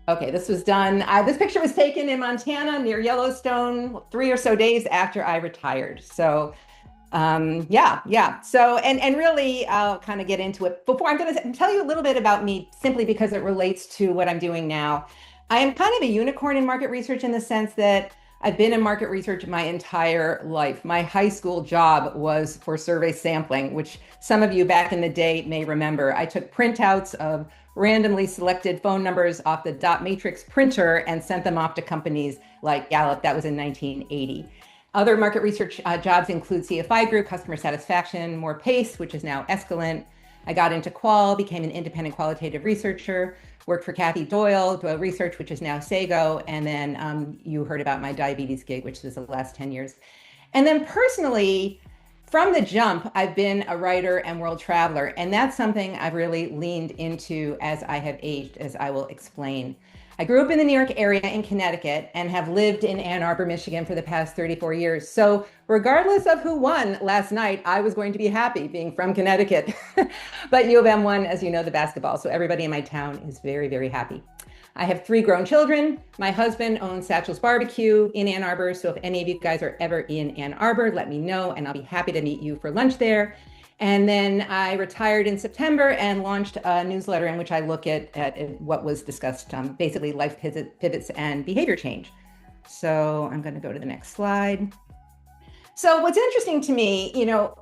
Okay, this was done. This picture was taken in Montana near Yellowstone 3 or so days after I retired. So, yeah, yeah. So, and really, I'll kind of get into it. Before I'm going to tell you a little bit about me, simply because it relates to what I'm doing now. I am kind of a unicorn in market research in the sense that I've been in market research my entire life. My high school job was for survey sampling, which some of you back in the day may remember. I took printouts of randomly selected phone numbers off the dot matrix printer and sent them off to companies like Gallup. That was in 1980. Other market research jobs include CFI Group, customer satisfaction, more PACE, which is now Escalent. I got into qual, became an independent qualitative researcher, worked for Kathy Doyle, Doyle Research, which is now Sago. And then you heard about my diabetes gig, which was the last 10 years. And then personally, from the jump, I've been a writer and world traveler, and that's something I've really leaned into as I have aged, as I will explain. I grew up in the New York area in Connecticut and have lived in Ann Arbor, Michigan for the past 34 years. So, regardless of who won last night, I was going to be happy being from Connecticut. But U of M won, as you know, the basketball. So, everybody in my town is very, very happy. I have 3 grown children. My husband owns Satchel's Barbecue in Ann Arbor. So if any of you guys are ever in Ann Arbor, let me know and I'll be happy to meet you for lunch there. And then I retired in September and launched a newsletter in which I look at what was discussed, basically life pivots and behavior change. So I'm going to go to the next slide. So what's interesting to me,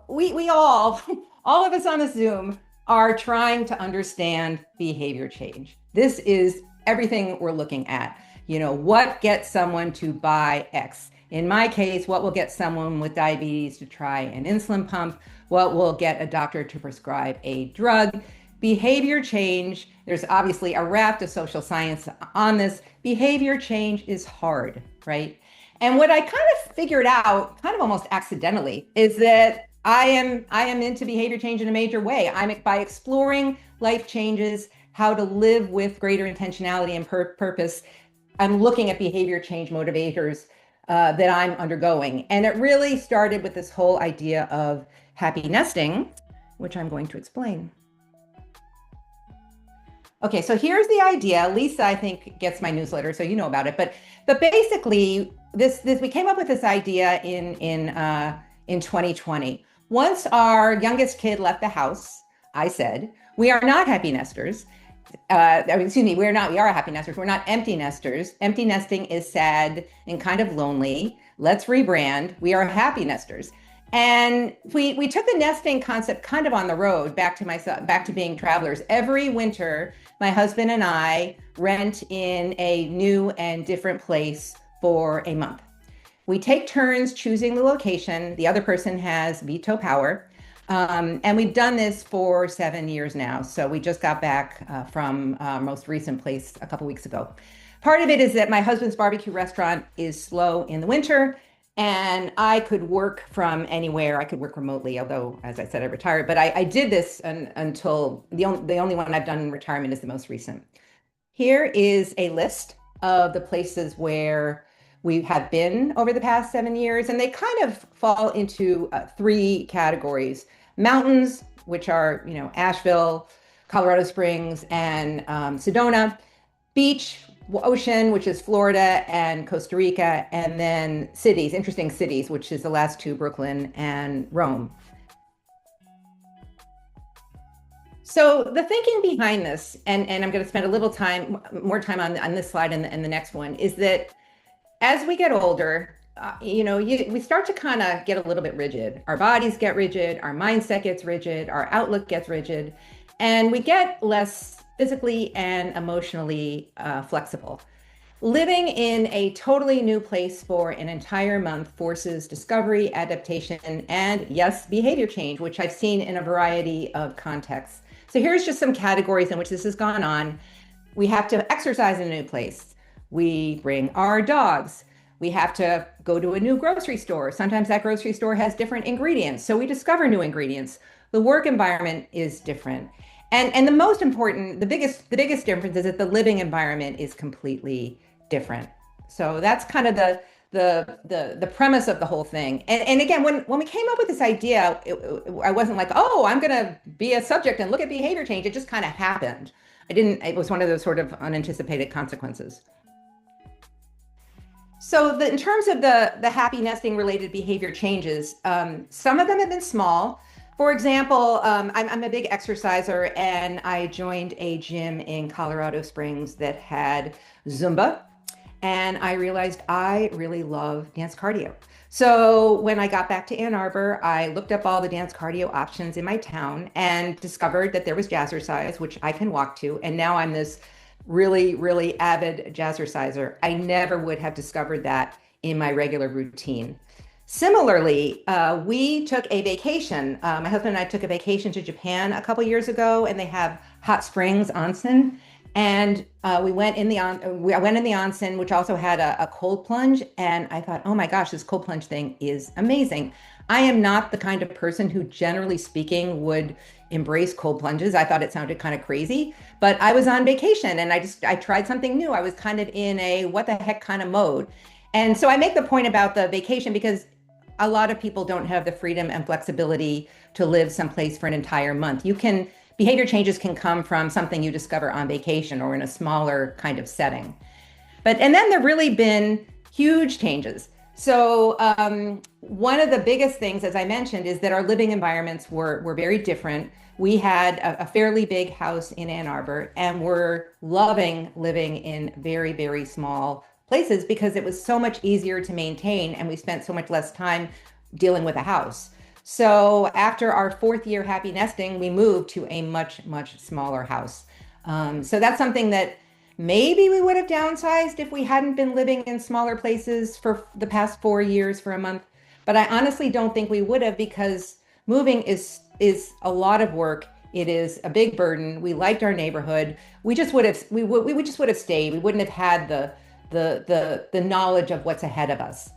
we all, all of us on the Zoom are trying to understand behavior change. This is everything we're looking at. What gets someone to buy X? In my case, what will get someone with diabetes to try an insulin pump? What will get a doctor to prescribe a drug? Behavior change, there's obviously a raft of social science on this. Behavior change is hard, right? And what I kind of figured out, kind of almost accidentally, is that I am into behavior change in a major way. I'm by exploring life changes, how to live with greater intentionality and purpose. I'm looking at behavior change motivators that I'm undergoing. And it really started with this whole idea of happy nesting, which I'm going to explain. Okay, so here's the idea. Lisa, I think, gets my newsletter, so you know about it. But basically, this we came up with this idea in 2020. Once our youngest kid left the house, I said, we are not happy nesters. Excuse me, we are happy nesters. We're not empty nesters. Empty nesting is sad and kind of lonely. Let's rebrand. We are happy nesters. And we took the nesting concept kind of on the road back to being travelers. Every winter, my husband and I rent in a new and different place for a month. We take turns choosing the location. The other person has veto power. And we've done this for 7 years now. So we just got back from our most recent place a couple weeks ago. Part of it is that my husband's barbecue restaurant is slow in the winter and I could work from anywhere. I could work remotely, although, as I said, I retired. But I did this until the only one I've done in retirement is the most recent. Here is a list of the places where we have been over the past 7 years, and they kind of fall into 3 categories. Mountains, which are, Asheville, Colorado Springs, and Sedona. Beach, ocean, which is Florida and Costa Rica, and then cities, interesting cities, which is the last 2, Brooklyn and Rome. So the thinking behind this, and I'm going to spend a little more time on this slide and the next one, is that as we get older, we start to kind of get a little bit rigid. Our bodies get rigid, our mindset gets rigid, our outlook gets rigid, and we get less physically and emotionally flexible. Living in a totally new place for an entire month forces discovery, adaptation, and yes, behavior change, which I've seen in a variety of contexts. So here's just some categories in which this has gone on. We have to exercise in a new place. We bring our dogs. We have to go to a new grocery store. Sometimes that grocery store has different ingredients, so we discover new ingredients. The work environment is different. And the most important, the biggest difference is that the living environment is completely different. So that's kind of the premise of the whole thing. And again, when we came up with this idea, I wasn't like, oh, I'm going to be a subject and look at behavior change. It just kind of happened. it was one of those sort of unanticipated consequences. So in terms of the happy nesting related behavior changes, some of them have been small. For example, I'm a big exerciser, and I joined a gym in Colorado Springs that had Zumba, and I realized I really love dance cardio. So when I got back to Ann Arbor, I looked up all the dance cardio options in my town and discovered that there was jazzercise, which I can walk to. And now I'm this really, really avid jazzerciser. I never would have discovered that in my regular routine. Similarly, we took a vacation. My husband and I took a vacation to Japan a couple years ago, and they have hot springs, onsen. And we went in the I went in the onsen, which also had a cold plunge. And I thought, oh my gosh, this cold plunge thing is amazing. I am not the kind of person who, generally speaking, would embrace cold plunges. I thought it sounded kind of crazy, but I was on vacation and I tried something new. I was kind of in a what the heck kind of mode. And so I make the point about the vacation because a lot of people don't have the freedom and flexibility to live someplace for an entire month. Behavior changes can come from something you discover on vacation or in a smaller kind of setting. And then there've really been huge changes. So one of the biggest things, as I mentioned, is that our living environments were very different. We had a fairly big house in Ann Arbor, and we're loving living in very, very small places because it was so much easier to maintain, and we spent so much less time dealing with a house. So after our 4th year happy nesting, we moved to a much, much smaller house. So that's something that maybe we would have downsized if we hadn't been living in smaller places for the past 4 years for a month. But I honestly don't think we would have, because moving is a lot of work. It is a big burden. We liked our neighborhood. We just would have stayed. We wouldn't have had the knowledge of what's ahead of us.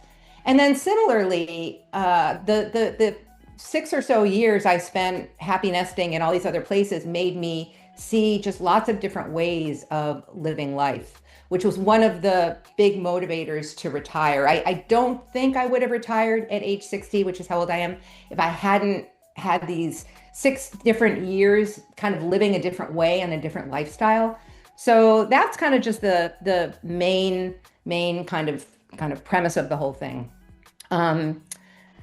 And then similarly, the 6 or so years I spent happy nesting in all these other places made me see just lots of different ways of living life, which was one of the big motivators to retire. I don't think I would have retired at age 60, which is how old I am, if I hadn't had these 6 different years kind of living a different way and a different lifestyle. So that's kind of just the main kind of premise of the whole thing.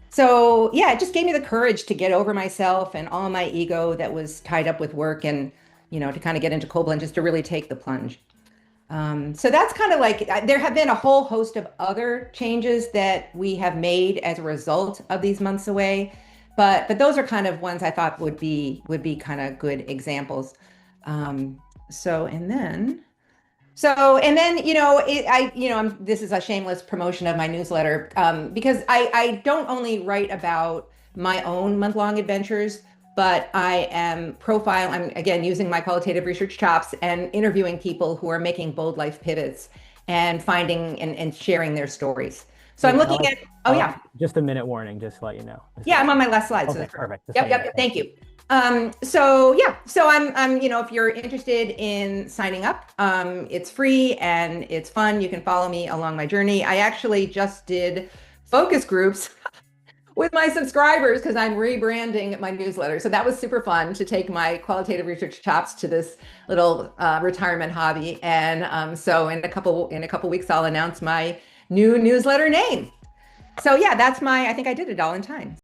So yeah, it just gave me the courage to get over myself and all my ego that was tied up with work, and to kind of get into cold plunge, to really take the plunge. So that's kind of like, there have been a whole host of other changes that we have made as a result of these months away, but those are kind of ones I thought would be kind of good examples. This is a shameless promotion of my newsletter, because I don't only write about my own month-long adventures, but I'm again using my qualitative research chops and interviewing people who are making bold life pivots and finding and sharing their stories. So I'm looking at, just a minute warning, just to let you know. Yeah, I'm on my last slide. Okay, So perfect. Yep. Thank you. So I'm if you're interested in signing up, it's free and it's fun. You can follow me along my journey. I actually just did focus groups with my subscribers because I'm rebranding my newsletter. So that was super fun to take my qualitative research chops to this little retirement hobby. And so in a couple weeks, I'll announce my new newsletter name. So yeah, I think I did it all in time.